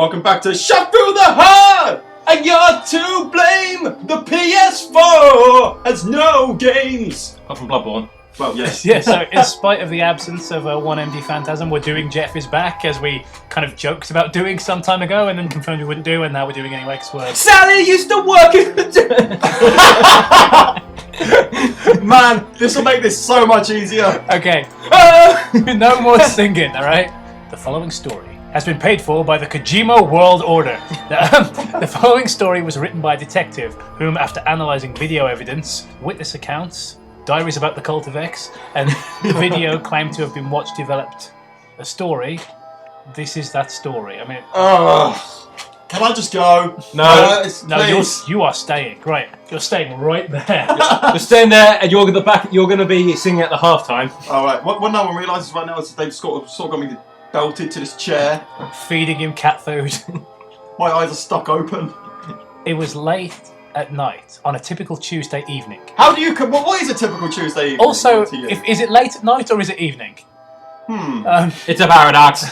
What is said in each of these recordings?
Welcome back to Shot Through the Heart! And you're to blame! The PS4 has no games! Apart from Bloodborne. Well, yes. Yeah, so in spite of the absence of 1MD Phantasm, we're doing Jeff is Back, as we kind of joked about doing some time ago and then confirmed we wouldn't do, and now we're doing anyway because we're... Sally used to work in Man, this will make this so much easier. Okay, no more singing, alright? The following story has been paid for by the Kojima World Order. The following story was written by a detective whom, after analysing video evidence, witness accounts, diaries about the Cult of X, and the video claimed to have been watched, developed a story. This is that story. I mean... Can I just go? No. No, you are staying. Right, you're staying right there. You're staying there, and you're gonna be singing at the halftime. Alright, what no one realises right now is they've sort of got me belted to this chair. Feeding him cat food. My eyes are stuck open. It was late at night on a typical Tuesday evening. How do you... What is a typical Tuesday evening? Also, to you? is it late at night or is it evening? It's a paradox.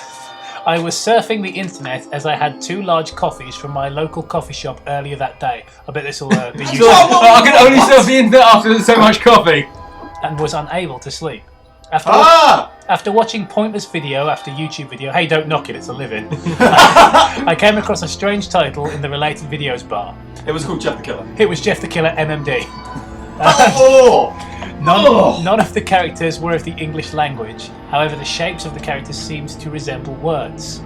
I was surfing the internet as I had 2 large coffees from my local coffee shop earlier that day. I bet this will be useful. I can only surf the internet after so much coffee. And was unable to sleep. After watching pointless video after YouTube video, hey, don't knock it, it's a living, I came across a strange title in the related videos bar. It was called Jeff the Killer. It was Jeff the Killer MMD. None of the characters were of the English language, however the shapes of the characters seemed to resemble words.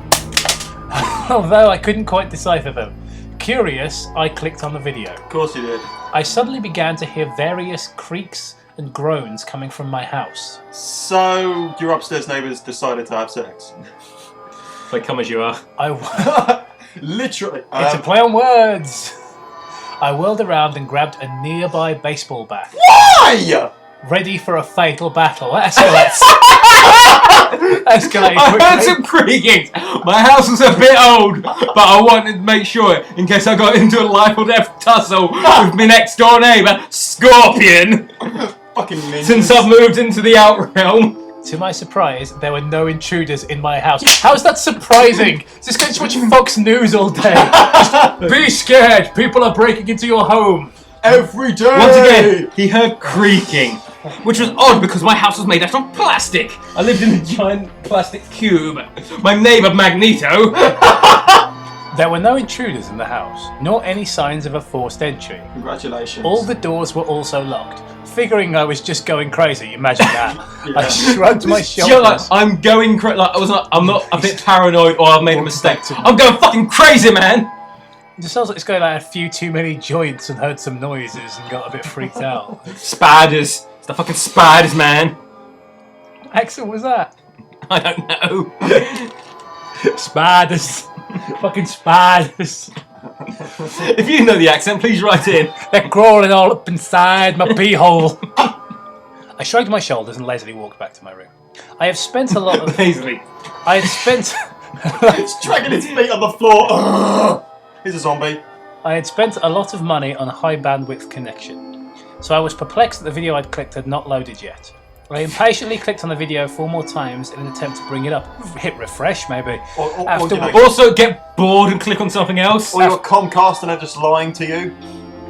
Although I couldn't quite decipher them. Curious, I clicked on the video. Of course you did. I suddenly began to hear various creaks and groans coming from my house. So, your upstairs neighbours decided to have sex? They come as you are. Literally. It's a play on words. I whirled around and grabbed a nearby baseball bat. Why? Ready for a fatal battle. Escalates. Escalate I quickly. heard some creaking. My house was a bit old, but I wanted to make sure, in case I got into a life or death tussle with my next door neighbour, Scorpion. Fucking ninjas. Since I've moved into the Outrealm. To my surprise, there were no intruders in my house. How's that surprising? Just going to watch Fox News all day. Be scared. People are breaking into your home. Every day. Once again, he heard creaking, which was odd because my house was made out of plastic. I lived in a giant plastic cube. My neighbour Magneto. There were no intruders in the house, nor any signs of a forced entry. Congratulations. All the doors were also locked. Figuring I was just going crazy, imagine that. Yeah. I shrugged my You're like, shoulders. I'm going crazy. Like, I'm not a bit paranoid or I've made a mistake. I'm going fucking crazy, man. It sounds like this guy had a few too many joints and heard some noises and got a bit freaked out. Spiders. It's the fucking spiders, man. What accent was that? I don't know. Spiders. Fucking spiders. If you know the accent, please write in. They're crawling all up inside my pee hole. I shrugged my shoulders and lazily walked back to my room. I have spent a lot of... Lazily. I had spent... It's dragging its feet on the floor. Here's a zombie. I had spent a lot of money on a high bandwidth connection, so I was perplexed that the video I'd clicked had not loaded yet. I impatiently clicked on the video 4 more times in an attempt to bring it up. Hit refresh, maybe. Also, get bored and click on something else. Or you're Comcast and they're just lying to you.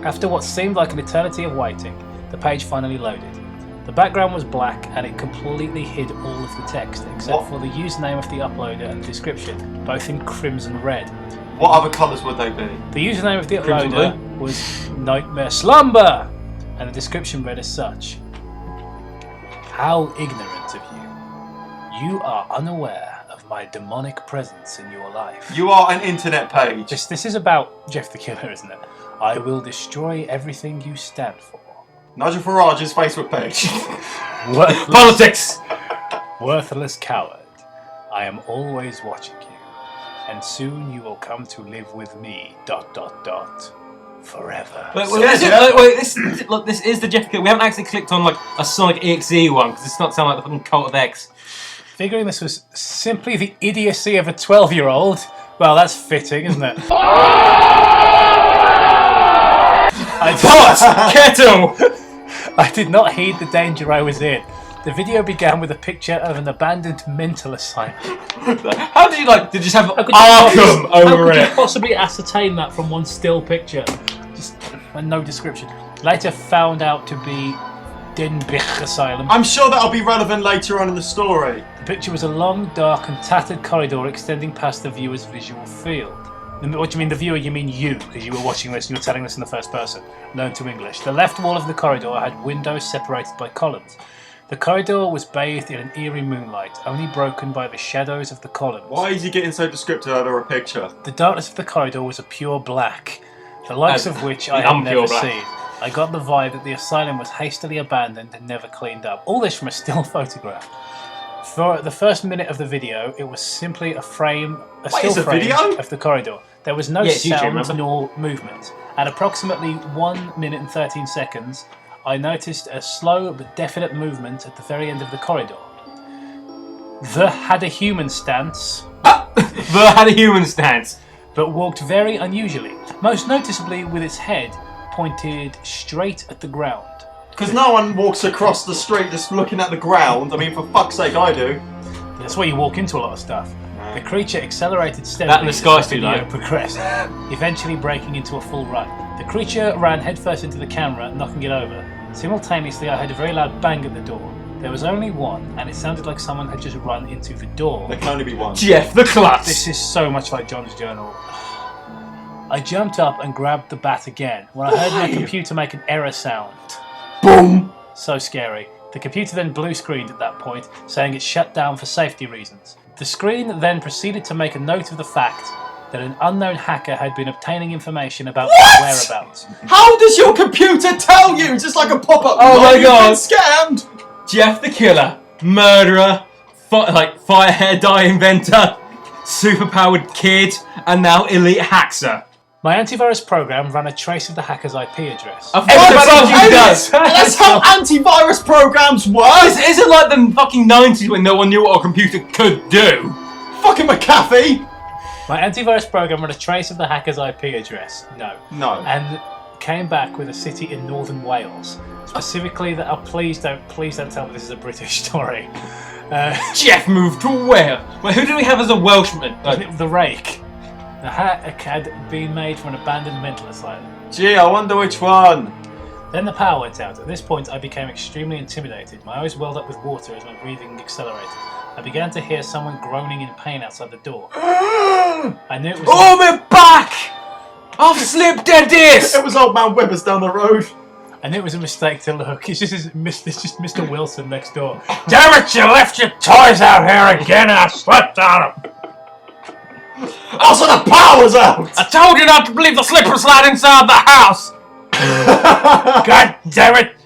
After what seemed like an eternity of waiting, the page finally loaded. The background was black and it completely hid all of the text except for the username of the uploader and the description, both in crimson red. What other colours would they be? The username of the uploader was Nightmare Slumber, and the description read as such. How ignorant of you. You are unaware of my demonic presence in your life. You are an internet page. This is about Jeff the Killer, isn't it? I will destroy everything you stand for. Nigel Farage's Facebook page. Politics! Worthless coward. I am always watching you. And soon you will come to live with me, ... forever. This is the Jeff Killer. We haven't actually clicked on like a Sonic EXE one because it's not sound like the fucking Cult of X. Figuring this was simply the idiocy of a 12-year-old, well, that's fitting, isn't it? Pot! Kettle! I did not heed the danger I was in. The video began with a picture of an abandoned mental asylum. How did you did you just have How could Arkham How over could you it? possibly ascertain that from one still picture? Just and no description. Later found out to be Denbich Asylum. I'm sure that'll be relevant later on in the story. The picture was a long, dark and tattered corridor extending past the viewer's visual field. What do you mean the viewer? You mean you, because you were watching this and you were telling this in the first person. Learn to English. The left wall of the corridor had windows separated by columns. The corridor was bathed in an eerie moonlight, only broken by the shadows of the columns. Why is he getting so descriptive over a picture? The darkness of the corridor was a pure black, the likes of which I had never seen. I got the vibe that the asylum was hastily abandoned and never cleaned up. All this from a still photograph. For the first minute of the video, it was simply a still frame of the corridor. There was no sound nor movement. At approximately 1 minute and 13 seconds, I noticed a slow but definite movement at the very end of the corridor. The had a human stance. The had a human stance. But walked very unusually, most noticeably with its head pointed straight at the ground. Because no one walks across the street just looking at the ground. I mean, for fuck's sake, I do. That's why you walk into a lot of stuff. The creature accelerated steadily as the video progressed, eventually breaking into a full run. The creature ran headfirst into the camera, knocking it over. Simultaneously, I heard a very loud bang at the door. There was only one, and it sounded like someone had just run into the door. There can only be one. Jeff the Klutz! This is so much like John's journal. I jumped up and grabbed the bat again when I heard my computer make an error sound. Boom! So scary. The computer then blue screened at that point, saying it shut down for safety reasons. The screen then proceeded to make a note of the fact that an unknown hacker had been obtaining information about my whereabouts. How does your computer tell you? Just like a pop-up. Oh my God. You've been scammed! Jeff the Killer, murderer, fire hair dye inventor, superpowered kid, and now elite hacker. My antivirus program ran a trace of the hacker's IP address. Everybody does. That's how antivirus programs work! This isn't like the fucking 90s when no one knew what a computer could do. Fucking McAfee! My antivirus program ran a trace of the hacker's IP address. No. And came back with a city in northern Wales. Specifically that, please don't tell me this is a British story. Jeff moved to Wales. Well, who do we have as a Welshman? The Rake. The hack had been made from an abandoned mental asylum. Gee, I wonder which one. Then the power went out. At this point, I became extremely intimidated. My eyes welled up with water as my breathing accelerated. I began to hear someone groaning in pain outside the door. I knew it was... Oh, my back! I've slipped a disc! It was old man Webbers down the road. I knew it was a mistake to look. It's just Mr. Wilson next door. Damn it, you left your toys out here again and I slept on them! Also, the power's out! I told you not to leave the slipper slide inside the house! God damn it!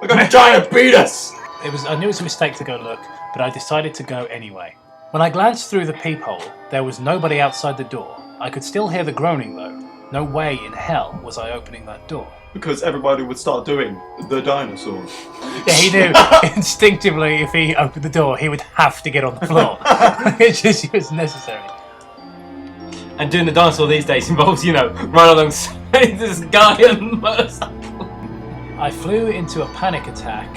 We're gonna try to beat us! I knew it was a mistake to go look, but I decided to go anyway. When I glanced through the peephole, there was nobody outside the door. I could still hear the groaning though. No way in hell was I opening that door. Because everybody would start doing the dinosaur. Yeah, he knew instinctively if he opened the door, he would have to get on the floor. It was necessary. And doing the dinosaur these days involves, run alongside this guy and I flew into a panic attack.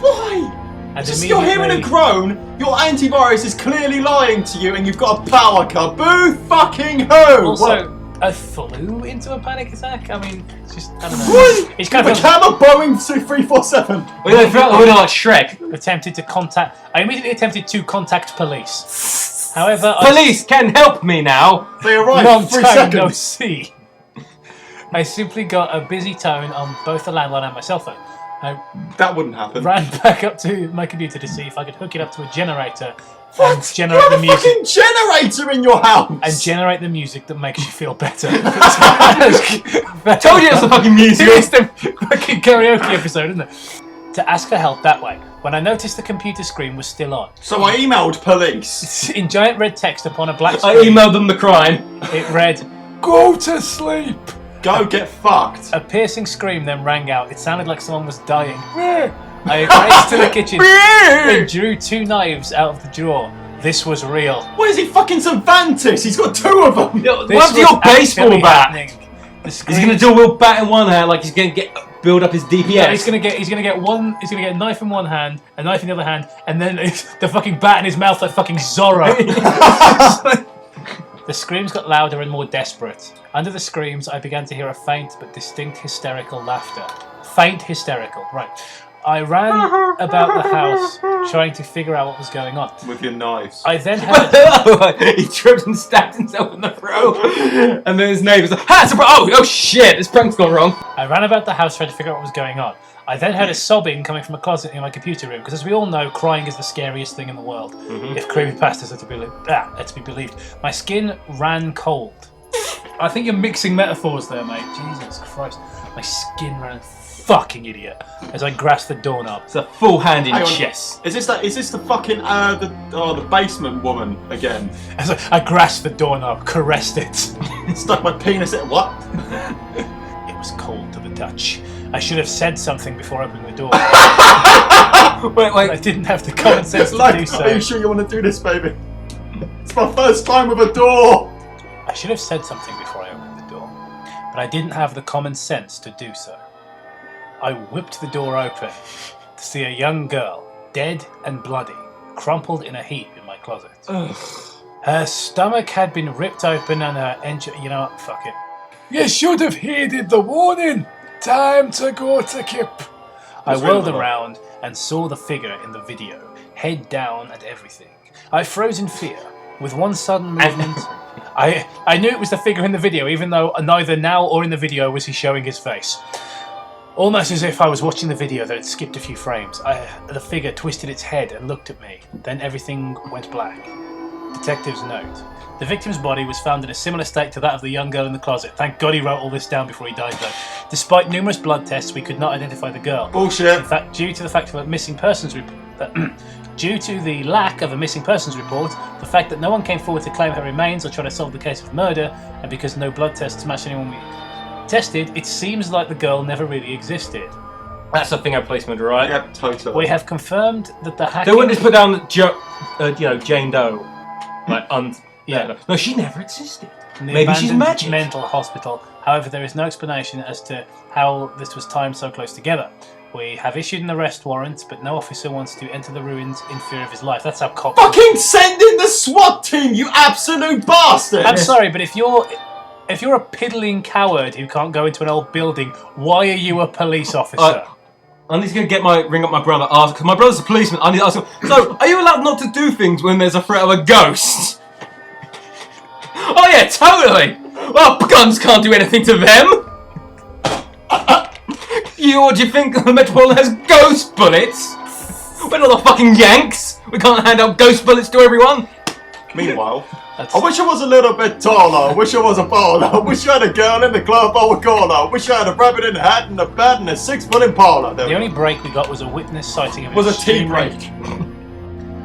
Why? And Just you're hearing a groan, your antivirus is clearly lying to you and you've got a power cut. Boo fucking who! Also, I flew into a panic attack? I mean, it's just, I don't know. What? It's kind of of... Camera Boeing 347. We're like Shrek. I immediately attempted to contact police. However, police can help me now. They arrived long 3 time seconds. no see. I simply got a busy tone on both the landline and my cell phone. That wouldn't happen. Ran back up to my computer to see if I could hook it up to a generator and generate the music. Fucking generator in your house. And generate the music that makes you feel better. I told you it's the fucking music. It's the fucking karaoke episode, isn't it? To ask for help that way. When I noticed the computer screen was still on. So I emailed police. In giant red text upon a black screen. I emailed them the crime. It read, "Go to sleep." Go get fucked. A piercing scream then rang out. It sounded like someone was dying. I raced to the kitchen and drew 2 knives out of the drawer. This was real. What is he, fucking Cervantes? He's got 2 of them. What's your baseball bat? The He's going to do a real bat in one hand, like he's going to get build up his DPS. Yeah, he's gonna get a knife in one hand, a knife in the other hand, and then the fucking bat in his mouth like fucking Zorro. The screams got louder and more desperate. Under the screams, I began to hear a faint but distinct hysterical laughter. Faint hysterical, right. I ran about the house trying to figure out what was going on. With your knives. I then had He tripped and stabbed himself in the throat. And then his neighbour's like, ha, it's a oh shit, this prank's gone wrong. I ran about the house trying to figure out what was going on. I then heard a sobbing coming from a closet in my computer room, because as we all know, crying is the scariest thing in the world. If creepypastas are to be believed. My skin ran cold. I think you're mixing metaphors there, mate. Jesus Christ. My skin ran fucking idiot as I grasped the doorknob. It's a full hand in Hang on. chess. Is this the fucking the basement woman again? As I grasped the doorknob, caressed it. Stuck my penis in what? It was cold to the touch. I should have said something before opening the door. Wait. I didn't have the common sense to do so. Are you sure you want to do this, baby? It's my first time with a door. I should have said something before I opened the door, but I didn't have the common sense to do so. I whipped the door open to see a young girl, dead and bloody, crumpled in a heap in my closet. Her stomach had been ripped open and her you know what, fuck it. You should have heeded the warning! Time to go to Kip! I whirled around and saw the figure in the video, head down and everything. I froze in fear. With one sudden movement, I knew it was the figure in the video, even though neither now or in the video was he showing his face. Almost as if I was watching the video that had skipped a few frames. The figure twisted its head and looked at me. Then everything went black. Detective's note. The victim's body was found in a similar state to that of the young girl in the closet. Thank God he wrote all this down before he died, though. Despite numerous blood tests, we could not identify the girl. Bullshit. In fact, due to the fact of a missing persons report, due to the lack of a missing persons report, the fact that no one came forward to claim her remains or try to solve the case of murder, and because no blood tests matched anyone we tested, it seems like the girl never really existed. That's a finger placement, right? Yep, totally. We have confirmed that the hacking... They wouldn't just put down Jane Doe. Like, Yeah. No, she never existed. in the Maybe she's abandoned magic. mental hospital. However, there is no explanation as to how this was timed so close together. We have issued an arrest warrant, but no officer wants to enter the ruins in fear of his life. That's how cops... Fucking send in the SWAT team, you absolute bastard! I'm sorry, but if you're a piddling coward who can't go into an old building, why are you a police officer? I'm just going to ring up my brother, ask, because my brother's a policeman, I need to ask him, so, are you allowed not to do things when there's a threat of a ghost? Oh yeah, totally! Well, guns can't do anything to them! What do you think the Metropolitan has ghost bullets? We're not the fucking Yanks! We can't hand out ghost bullets to everyone! Meanwhile, I wish I was a little bit taller. I wish I was a baller. I wish I had a girl in the club I would call her. I wish I had a rabbit in a hat and a bat and a 6-foot Impala. The only break we got was a witness sighting of was a tea extremely break.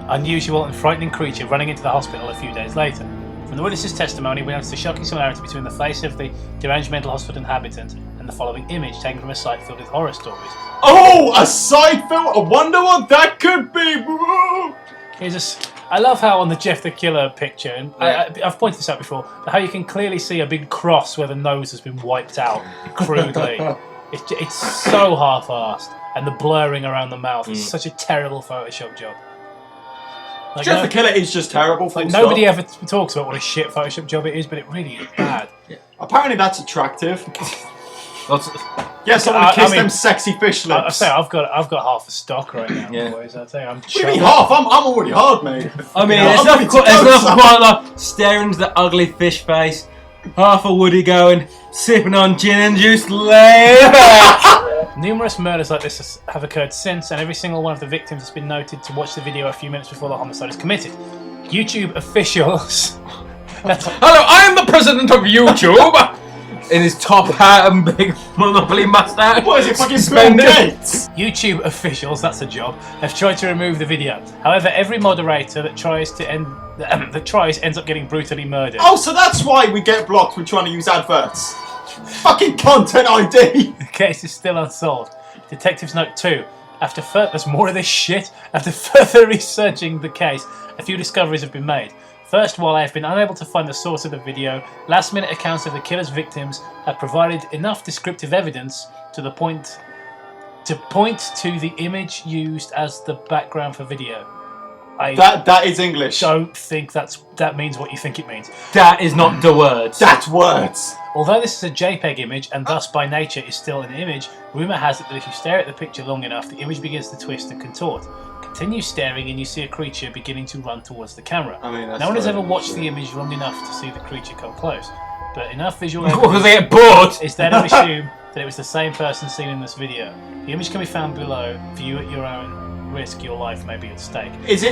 unusual and frightening creature running into the hospital a few days later. From the witness's testimony, we noticed a shocking similarity between the face of the deranged mental hospital inhabitant and the following image taken from a site filled with horror stories. Oh, a side film? I wonder what that could be. I love how on the Jeff the Killer picture, and I've pointed this out before, but how you can clearly see a big cross where the nose has been wiped out crudely. It's so half-assed, and the blurring around the mouth is such a terrible Photoshop job. Like, Jeff the Killer is just terrible. Like nobody ever talks about what a shit Photoshop job it is, but it really is bad. Apparently that's attractive. That's, Yes, I want to kiss them sexy fish I lips. say I've got half a stock right now, Yeah. boys. I tell you, I'm What do you mean half? I'm already hard, mate. I mean, Yeah, there's I'm nothing ready to quite, go, son. like staring into the ugly fish face, half a Woody going, sipping on gin and juice, lay back. Numerous murders like this have occurred since, and every single one of the victims has been noted to watch the video a few minutes before the homicide is committed. YouTube officials... Hello, I am the president of YouTube! In his top hat and big Monopoly mustache. What is it, fucking Bill Suspended. Gates? YouTube officials, that's a job, have tried to remove the video. However, every moderator that tries ends up getting brutally murdered. Oh, so that's why we get blocked when trying to use adverts. Fucking content ID. The case is still unsolved. Detectives note 2. There's more of this shit. After further researching the case, a few discoveries have been made. First, while I have been unable to find the source of the video, last-minute accounts of the killer's victims have provided enough descriptive evidence to the point To point to the image used as the background for video. That is English. Don't think that means what you think it means. That is not the words. That's words. Although this is a JPEG image and thus by nature is still an image, rumour has it that if you stare at the picture long enough, the image begins to twist and contort. Continue staring and you see a creature beginning to run towards the camera. I mean, no one has ever watched the image long enough to see the creature come close, but enough visual Because they evidence get bored. is there to assume that it was the same person seen in this video. The image can be found below. View at your own risk. Your life may be at stake. Is it?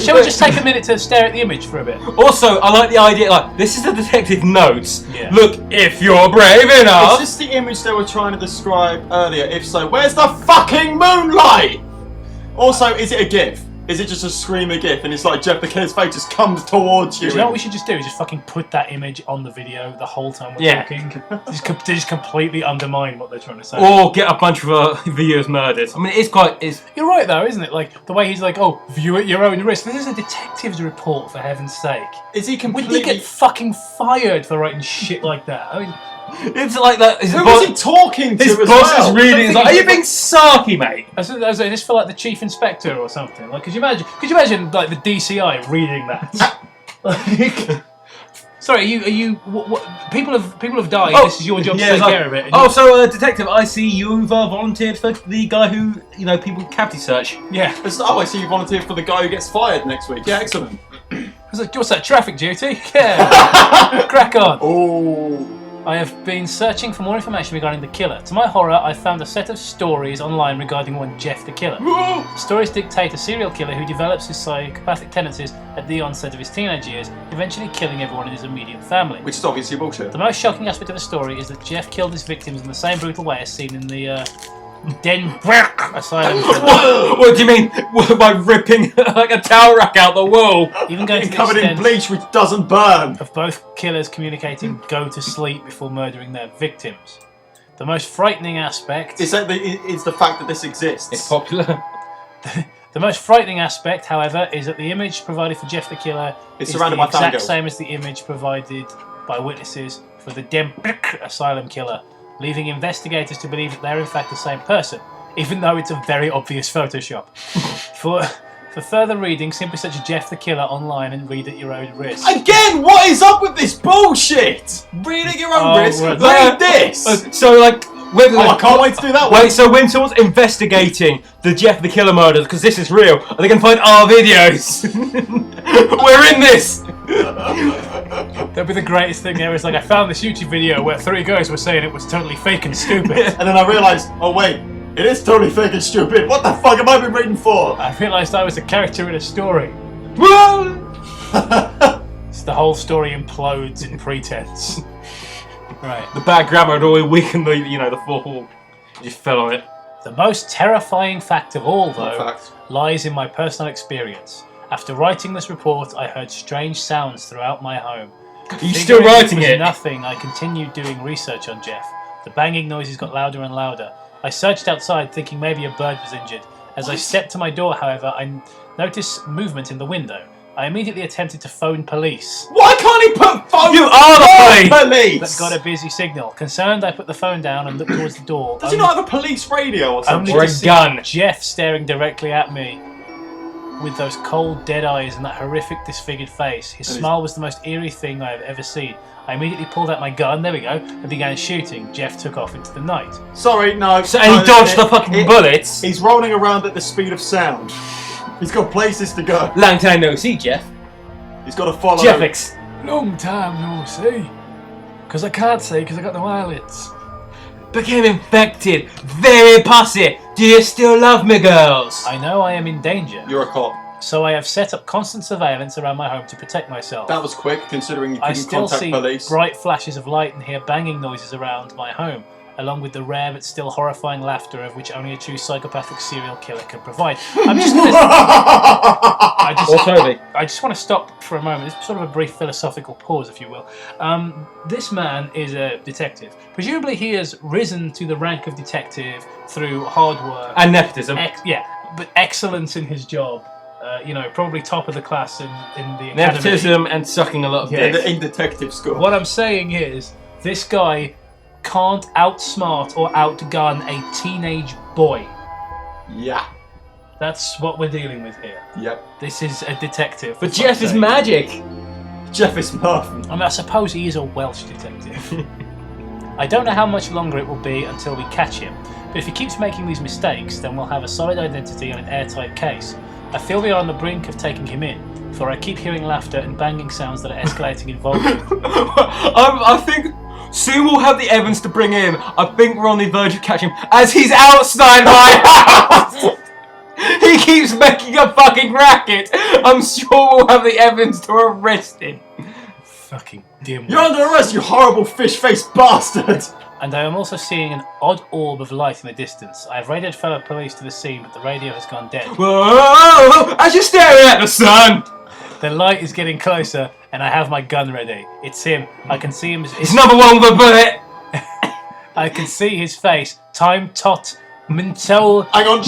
Shall we just take a minute to stare at the image for a bit? Also, I like the idea, like, this is the detective notes. Yeah. Look, if you're brave enough. Is this the image they were trying to describe earlier? If so, where's the fucking moonlight? Also, is it a GIF? Is it just a screamer GIF and it's like Jeff the Killer's face just comes towards you? Do you know what we should just do? Just fucking put that image on the video the whole time we're talking. Just completely undermine what they're trying to say. Or get a bunch of viewers murdered. I mean, it's You're right though, isn't it? Like, the way he's like, oh, view at your own risk. This is a detective's report, for heaven's sake. Is he Would completely... they get fucking fired for writing shit like that? I mean... It's like that. Who is he talking to His as boss well? is reading. He's like, are you being sarky, mate? I just feel like the chief inspector or something. Like, could you imagine like the DCI reading that? Like, sorry, are you? What, people have died. Oh, this is your job to yeah, take it's like, care of it. Oh, so detective, I see you've volunteered for the guy who people cavity search. Yeah. Oh, I see you volunteered for the guy who gets fired next week. Yeah, excellent. I was like, what's that, traffic duty? Yeah. Crack on. Oh. I have been searching for more information regarding the killer. To my horror, I found a set of stories online regarding one Jeff the Killer. The stories dictate a serial killer who develops his psychopathic tendencies at the onset of his teenage years, eventually killing everyone in his immediate family. Which is obviously bullshit. The most shocking aspect of the story is that Jeff killed his victims in the same brutal way as seen in the Den Asylum. What do you mean? By ripping like a towel rack out the wall? Even going to the Covered in extent bleach which doesn't burn. of both killers communicating go to sleep before murdering their victims. The most frightening aspect Is the fact that this exists. It's popular. The most frightening aspect, however, is that the image provided for Jeff the Killer It's is surrounded the by exact fangirls. same as the image provided by witnesses for the Den Asylum killer, leaving investigators to believe that they're in fact the same person, even though it's a very obvious Photoshop. For further reading, simply search Jeff the Killer online and read at your own risk. Again, what is up with this bullshit? Read at your own risk. right. Read this. So like, I can't wait to do that one. Wait, so when someone's investigating the Jeff the Killer murders, because this is real, are they going to find our videos? We're in this. That'd be the greatest thing ever. It's like, I found this YouTube video where 3 guys were saying it was totally fake and stupid. And then I realised, oh wait, it is totally fake and stupid. What the fuck am I been reading for? I realised I was a character in a story. So the whole story implodes in pretense. Right. The bad grammar had always weakened the fourth wall. Just fell on it. The most terrifying fact of all, though, Fact. lies in my personal experience. After writing this report, I heard strange sounds throughout my home. Are you still Figuring writing was it? Nothing. I continued doing research on Jeff. The banging noises got louder and louder. I searched outside, thinking maybe a bird was injured. As I stepped to my door, however, I noticed movement in the window. I immediately attempted to phone police, Why can't he put phone? You are the police. but got a busy signal. Concerned, I put the phone down and looked towards the door. Does he not have a police radio or Only something? Or to a see gun. Jeff staring directly at me with those cold, dead eyes and that horrific, disfigured face. His smile was the most eerie thing I have ever seen. I immediately pulled out my gun, there we go, and began shooting. Jeff took off into the night. Sorry, no. So, and he dodged the fucking bullets. He's rolling around at the speed of sound. He's got places to go. Long time no see, Jeff. He's got to follow. Jeffix. Long time no see. Because I can't see, because I got no eyelids. Became infected. Very pussy. Do you still love me, girls? I know I am in danger, You're a cop. so I have set up constant surveillance around my home to protect myself. That was quick, considering you I couldn't still contact see police. bright flashes of light and hear banging noises around my home, along with the rare but still horrifying laughter of which only a true psychopathic serial killer can provide. I'm just gonna... I just want to stop for a moment. It's sort of a brief philosophical pause, if you will. This man is a detective. Presumably he has risen to the rank of detective through hard work. And nepotism. But excellence in his job. Probably top of the class in the academy. Nepotism and sucking a lot of Yeah. dick. In detective school. What I'm saying is, this guy can't outsmart or outgun a teenage boy. Yeah. That's what we're dealing with here. Yep. This is a detective. But Jeff is magic. Jeff is Murphy. I mean, I suppose he is a Welsh detective. I don't know how much longer it will be until we catch him, but if he keeps making these mistakes, then we'll have a solid identity and an airtight case. I feel we are on the brink of taking him in, for I keep hearing laughter and banging sounds that are escalating in volume. I think soon we'll have the evidence to bring in. I think we're on the verge of catching him as he's outside my house. He keeps making a fucking racket. I'm sure we'll have the evidence to arrest him. Fucking dim. You're under arrest, you horrible fish-faced bastard! And I am also seeing an odd orb of light in the distance. I have radioed fellow police to the scene, but the radio has gone dead. Whoa! As you're staring at the sun. The light is getting closer, and I have my gun ready. It's him. I can see him. He's number one with a bullet. I can see his face. Time tot. Mental. Hang on.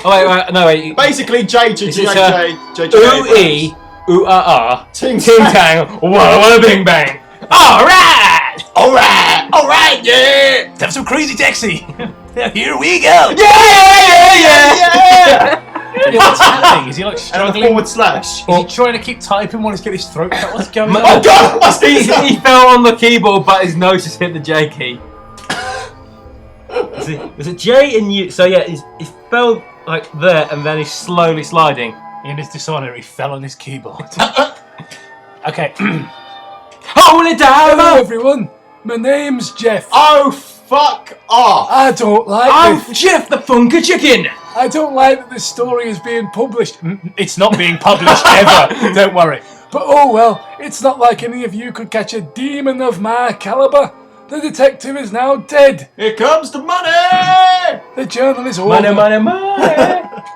Oh wait, no wait. Basically, This is J. ooh-ah-ah, Ting ting-tang, walla bing bang. Alright! Alright, yeah! Let's have some crazy taxi. Here we go. Yeah! What's happening? Is he like And a struggling? forward slash. Is he trying to keep typing while he's getting his throat cut? What's going on? Oh god! What's this? He fell on the keyboard, but his nose just hit the J key. There's a J in you, so yeah, he fell like there, and then he's slowly sliding. In his dishonour, he fell on his keyboard. Okay. Hold it down! Hello, everyone. My name's Jeff. Oh, fuck off! I don't like I'm this. Jeff the Funky Chicken! I don't like that this story is being published. It's not being published ever. Don't worry. But oh well, it's not like any of you could catch a demon of my caliber. The detective is now dead. Here comes the money! The journal is over. Money.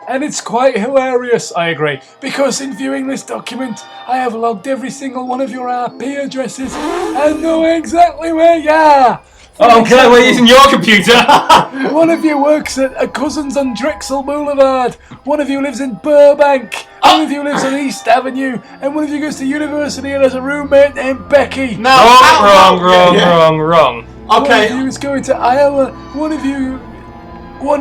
And it's quite hilarious, I agree, because in viewing this document, I have logged every single one of your IP addresses and know exactly where you are. Oh, okay, we're using your computer. One of you works at a cousin's on Drexel Boulevard. One of you lives in Burbank. One of you lives on East Avenue. And one of you goes to university and has a roommate named Becky. No, Wrong. Okay. One of you is going to Iowa. One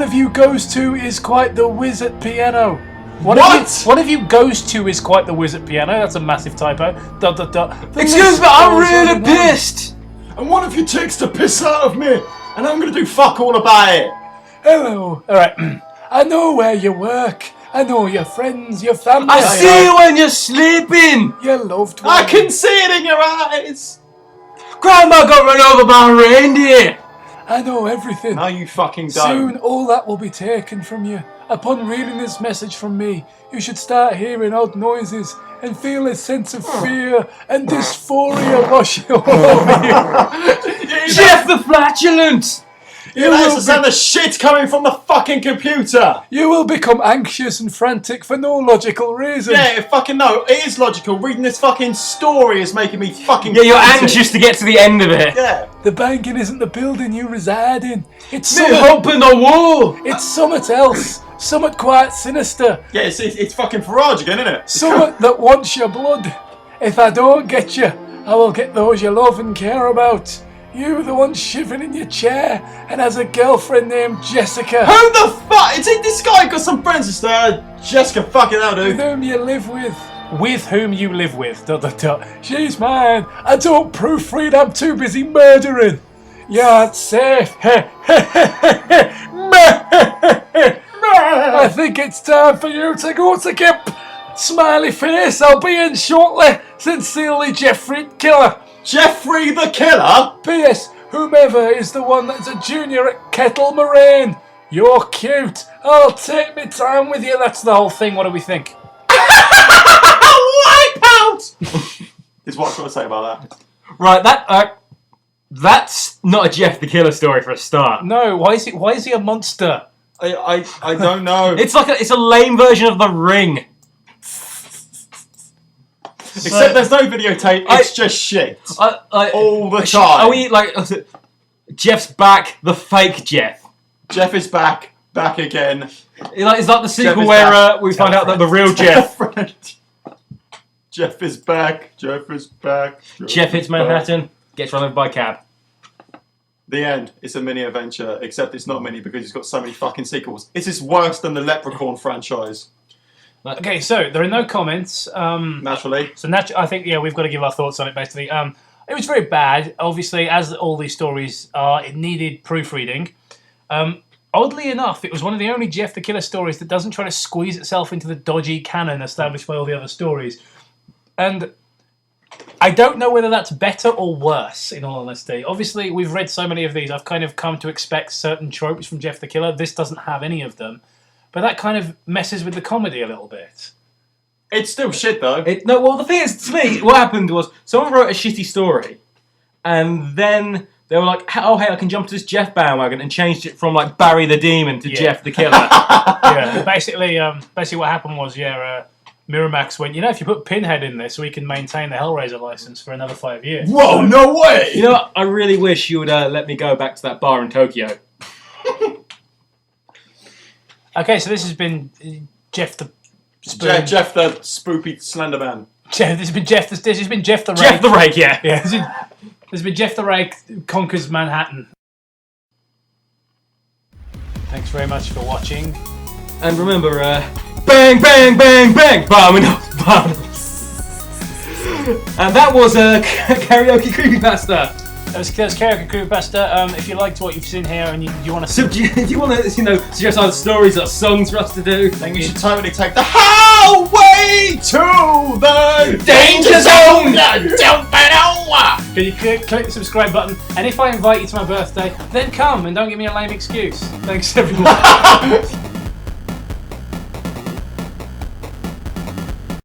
of you goes to is quite the whiz at piano. One of you goes to is quite the whiz at piano. That's a massive typo. ... Excuse me, I'm really pissed. And one of you takes the piss out of me, and I'm gonna do fuck all about it. Hello. Alright. I know where you work. I know your friends, your family. I see you when you're sleeping. Your loved one. I can see it in your eyes. Grandma got run over by a reindeer. I know everything. No, you fucking Soon don't. all that will be taken from you. Upon reading this message from me, you should start hearing odd noises and feel a sense of fear and dysphoria wash all over you. Jeff the Flatulent. That's the sound of shit coming from the fucking computer. You will become anxious and frantic for no logical reason. Yeah, fucking no, it is logical. Reading this fucking story is making me fucking Yeah, you're frantic. anxious to get to the end of it. Yeah. The banking isn't the building you reside in. It's Me hope in the wall. It's somewhat else. Somewhat quite sinister. Yeah, it's fucking Farage again, isn't it? Somewhat that wants your blood. If I don't get you, I will get those you love and care about. You, the one shivering in your chair and has a girlfriend named Jessica. Who the fuck? Is it this guy got some friends sister? Jessica, fucking hell, With dude. whom you live with. With whom you live with. ... She's mine. I don't proofread. I'm too busy murdering. You're safe. I think it's time for you to go to Kip. Smiley face. I'll be in shortly. Sincerely, Jeffrey Killer. Jeffrey the Killer? P.S. Whomever is the one that's a junior at Kettle Moraine. You're cute. I'll take my time with you. That's the whole thing. What do we think? Wipeout! Is what I've got to say about that. Right, that's not a Jeff the Killer story for a start. No, why is he a monster? I don't know. It's a lame version of The Ring. Except there's no videotape, it's just shit. All the time. Are we like Jeff's back, the fake Jeff? Jeff is back again. Is that the sequel is where back. we find out that the real Jeff? Jeff is back. Jeff is back. Jeff hits Manhattan, gets run over by a cab. The end. It's a mini adventure, except it's not mini because it's got so many fucking sequels. Is this worse than the Leprechaun franchise? Okay, so there are no comments. Naturally. So I think we've got to give our thoughts on it. Basically, it was very bad. Obviously, as all these stories are, it needed proofreading. Oddly enough, it was one of the only Jeff the Killer stories that doesn't try to squeeze itself into the dodgy canon established by all the other stories. And I don't know whether that's better or worse, in all honesty. Obviously, we've read so many of these, I've kind of come to expect certain tropes from Jeff the Killer. This doesn't have any of them. But that kind of messes with the comedy a little bit. It's still shit, though. Well, the thing is, to me, what happened was someone wrote a shitty story, and then they were like, "Oh, hey, I can jump to this Jeff bandwagon," and changed it from like Barry the Demon to Jeff the Killer. Yeah, basically what happened was, Miramax went, if you put Pinhead in this, we can maintain the Hellraiser license for another 5 years. Whoa, no way! You know what? I really wish you would let me go back to that bar in Tokyo. Okay, so this has been Jeff the Spoon. Jeff the Spoopy Slender Man. This has been Jeff the Rake. Jeff the Rake, yeah. Yeah, this has been Jeff the Rake conquers Manhattan. Thanks very much for watching. And remember, bang, bang, bang, bang, Barmanos, Barmanos. And that was a karaoke creepypasta. That was Karaoke Creepypasta. If you liked what you've seen here and you want to... So if you want to, suggest other stories or songs for us to do, then you should totally take the highway to the danger zone! Can you click the subscribe button? And if I invite you to my birthday, then come and don't give me a lame excuse. Thanks, everyone.